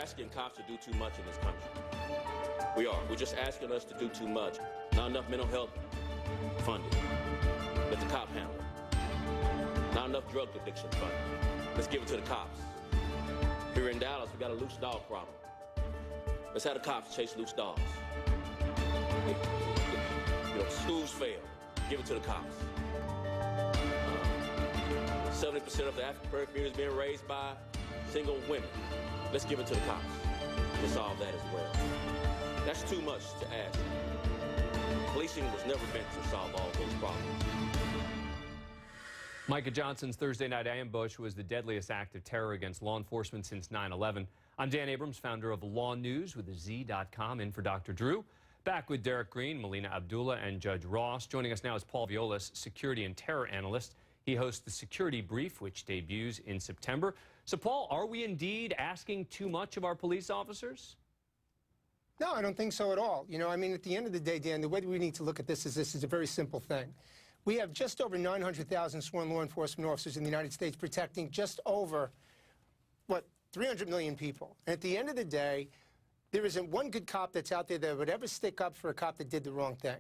asking cops to do too much in this country. We are. We're just asking us to do too much. Not enough mental health funding. Let the cop handle it. Not enough drug addiction funding. Let's give it to the cops. Here in Dallas, we got a loose dog problem. Let's have the cops chase loose dogs. Schools fail. Give it to the cops. 70% of the African community is being raised by single women. Let's give it to the cops to solve that as well. That's too much to ask. Policing was never meant to solve all those problems. Micah Johnson's Thursday night ambush was the deadliest act of terror against law enforcement since 9/11. I'm Dan Abrams, founder of Law News with Z.com, in for Dr. Drew. Back with Derryck Green, Melina Abdullah, and Judge Ross. Joining us now is Paul Violas, security and terror analyst. He hosts the Security Brief, which debuts in September. So, Paul, are we indeed asking too much of our police officers? No, I don't think so at all. You know, I mean, at the end of the day, Dan, the way we need to look at this is a very simple thing. We have just over 900,000 sworn law enforcement officers in the United States protecting just over, 300 million people. And at the end of the day, there isn't one good cop that's out there that would ever stick up for a cop that did the wrong thing.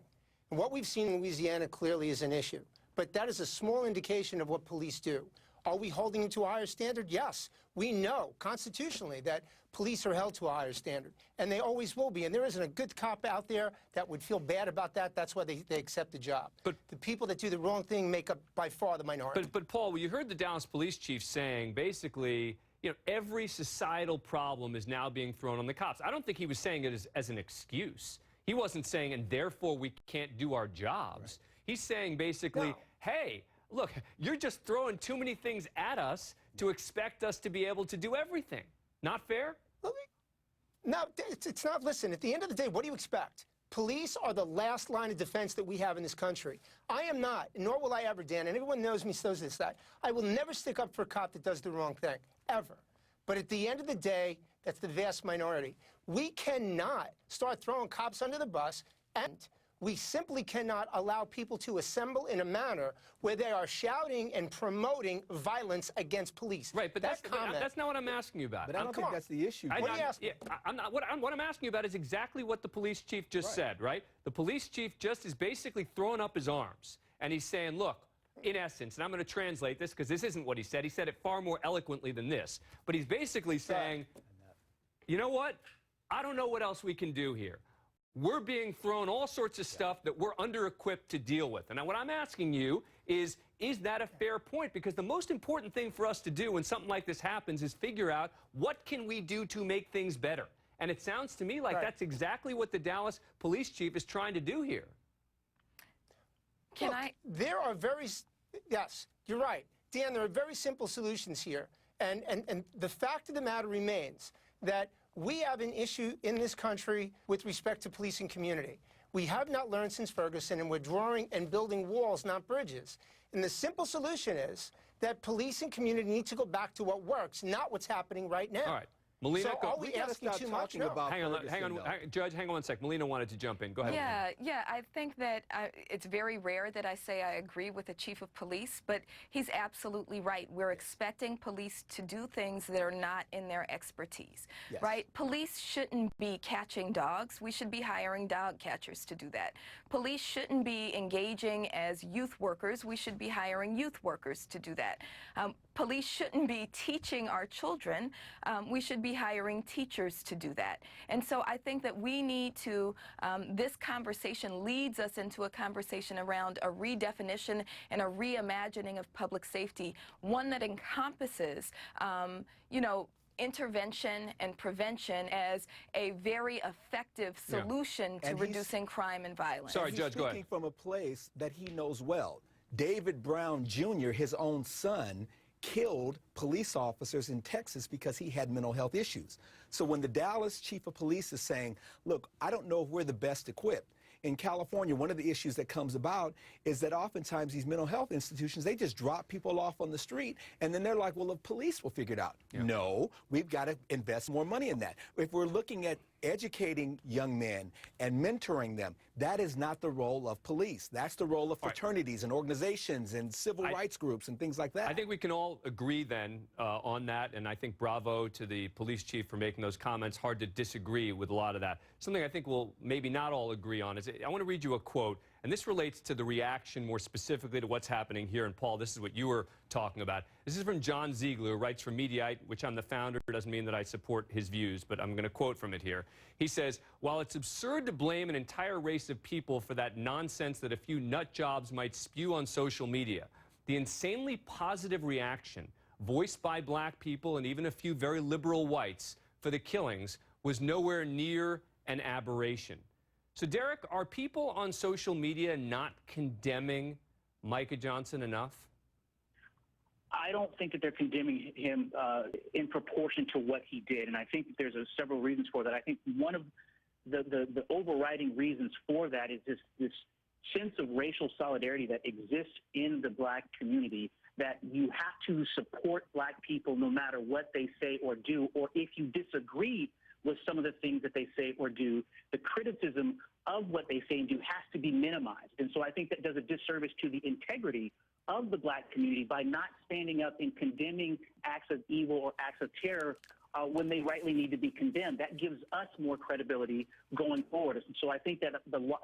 And what we've seen in Louisiana clearly is an issue. But that is a small indication of what police do. Are we holding them to a higher standard? Yes. We know constitutionally that police are held to a higher standard, and they always will be. And there isn't a good cop out there that would feel bad about that. That's why they accept the job. But the people that do the wrong thing make up by far the minority. But Paul, you heard the Dallas police chief saying basically, you know, every societal problem is now being thrown on the cops. I don't think he was saying it as an excuse. He wasn't saying, and therefore we can't do our jobs. Right. He's saying basically, hey, look, you're just throwing too many things at us to expect us to be able to do everything. Not fair? No, it's not. Listen, at the end of the day, what do you expect? Police are the last line of defense that we have in this country. I am not, nor will I ever, Dan, and everyone knows me, knows this, that I will never stick up for a cop that does the wrong thing, ever. But at the end of the day, that's the vast minority. We cannot start throwing cops under the bus, and we simply cannot allow people to assemble in a manner where they are shouting and promoting violence against police. Right, but that's not what I'm asking you about. But I don't think that's the issue. What are you asking? What I'm asking you about is exactly what the police chief just said, right? The police chief just is basically throwing up his arms, and he's saying, look, in essence, and I'm going to translate this because this isn't what he said it far more eloquently than this, but he's basically saying, you know what? I don't know what else we can do here. We're being thrown all sorts of stuff that we're under-equipped to deal with. And now what I'm asking you is that a fair point? Because the most important thing for us to do when something like this happens is figure out what can we do to make things better. And it sounds to me like that's exactly what the Dallas police chief is trying to do here. There are yes, you're right. Dan, there are very simple solutions here. And the fact of the matter remains that we have an issue in this country with respect to policing community. We have not learned since Ferguson, and we're drawing and building walls, not bridges. And the simple solution is that policing community needs to go back to what works, not what's happening right now. All right. Melina, so are we asking too much? About hang on, Judge, hang on one sec. Melina wanted to jump in. Go ahead. Yeah, I think that it's very rare that I say I agree with the chief of police, but he's absolutely right. We're expecting police to do things that are not in their expertise, right? Police shouldn't be catching dogs. We should be hiring dog catchers to do that. Police shouldn't be engaging as youth workers. We should be hiring youth workers to do that. Police shouldn't be teaching our children. We should be hiring teachers to do that. And so I think that we need to, this conversation leads us into a conversation around a redefinition and a reimagining of public safety, one that encompasses, you know, intervention and prevention as a very effective solution to reducing crime and violence. Sorry, Judge, go ahead. He's speaking from a place that he knows well. David Brown Jr., his own son, killed police officers in Texas because he had mental health issues. So when the Dallas chief of police is saying, look, I don't know if we're the best equipped. In California, one of the issues that comes about is that oftentimes these mental health institutions, they just drop people off on the street, and then they're like, well, the police will figure it out. No, we've got to invest more money in that. If we're looking at educating young men and mentoring them. That is not the role of police. That's the role of fraternities and organizations and civil rights groups and things like that. I think we can all agree then on that, and I think bravo to the police chief for making those comments. Hard to disagree with a lot of that. Something I think we'll maybe not all agree on is, I want to read you a quote, and this relates to the reaction more specifically to what's happening here. And Paul, this is what you were talking about. This is from John Ziegler, who writes for Mediaite, which I'm the founder. It doesn't mean that I support his views, but I'm going to quote from it here. He says, "While it's absurd to blame an entire race of people for that nonsense that a few nut jobs might spew on social media, the insanely positive reaction voiced by black people and even a few very liberal whites for the killings was nowhere near an aberration." So, Derryck, are people on social media not condemning Micah Johnson enough? I don't think that they're condemning him in proportion to what he did, and I think that there's several reasons for that. I think one of the overriding reasons for that is this sense of racial solidarity that exists in the black community, that you have to support black people no matter what they say or do, or if you disagree with some of the things that they say or do, the criticism of what they say and do has to be minimized. And so I think that does a disservice to the integrity of the black community by not standing up and condemning acts of evil or acts of terror when they rightly need to be condemned. That gives us more credibility going forward. And so I think that the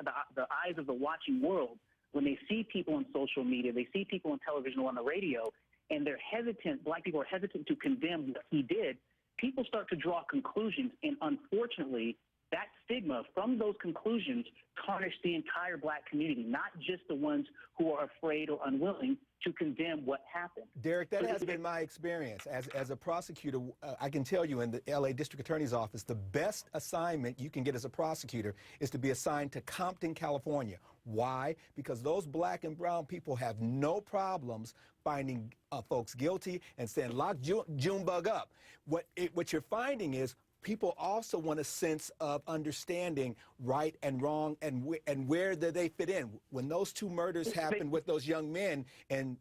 eyes of the watching world, when they see people on social media, they see people on television or on the radio, and they're hesitant, black people are hesitant to condemn what he did, people start to draw conclusions, and unfortunately, that stigma from those conclusions tarnish the entire black community, not just the ones who are afraid or unwilling to condemn what happened. Derryck, that has been my experience. As a prosecutor, I can tell you in the LA District Attorney's Office, the best assignment you can get as a prosecutor is to be assigned to Compton, California. Why? Because those black and brown people have no problems finding folks guilty and saying, lock Junebug up. What you're finding is people also want a sense of understanding right and wrong and where do they fit in. When those two murders happened with those young men in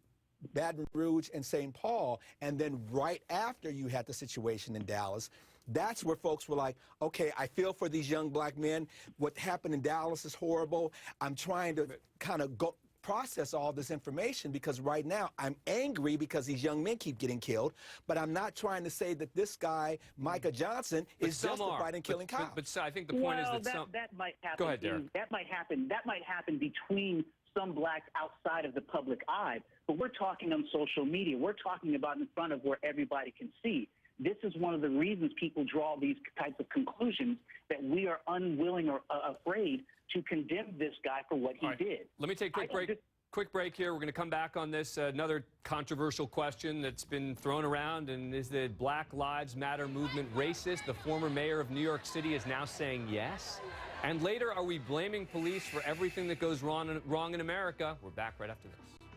Baton Rouge and St. Paul, and then right after you had the situation in Dallas, that's where folks were like, okay, I feel for these young black men. What happened in Dallas is horrible. I'm trying to kind of process all this information because right now I'm angry because these young men keep getting killed, but I'm not trying to say that this guy, Micah Johnson, is justified in killing cops. But I think the point is that might happen. Go ahead, Derryck. That might happen between some blacks outside of the public eye, but we're talking on social media. We're talking about in front of where everybody can see. This is one of the reasons people draw these types of conclusions, that we are unwilling or afraid to condemn this guy for what he did. Let me take a quick break here. We're going to come back on this. Another controversial question that's been thrown around, and is the Black Lives Matter movement racist? The former mayor of New York City is now saying yes. And later, are we blaming police for everything that goes wrong in America? We're back right after this.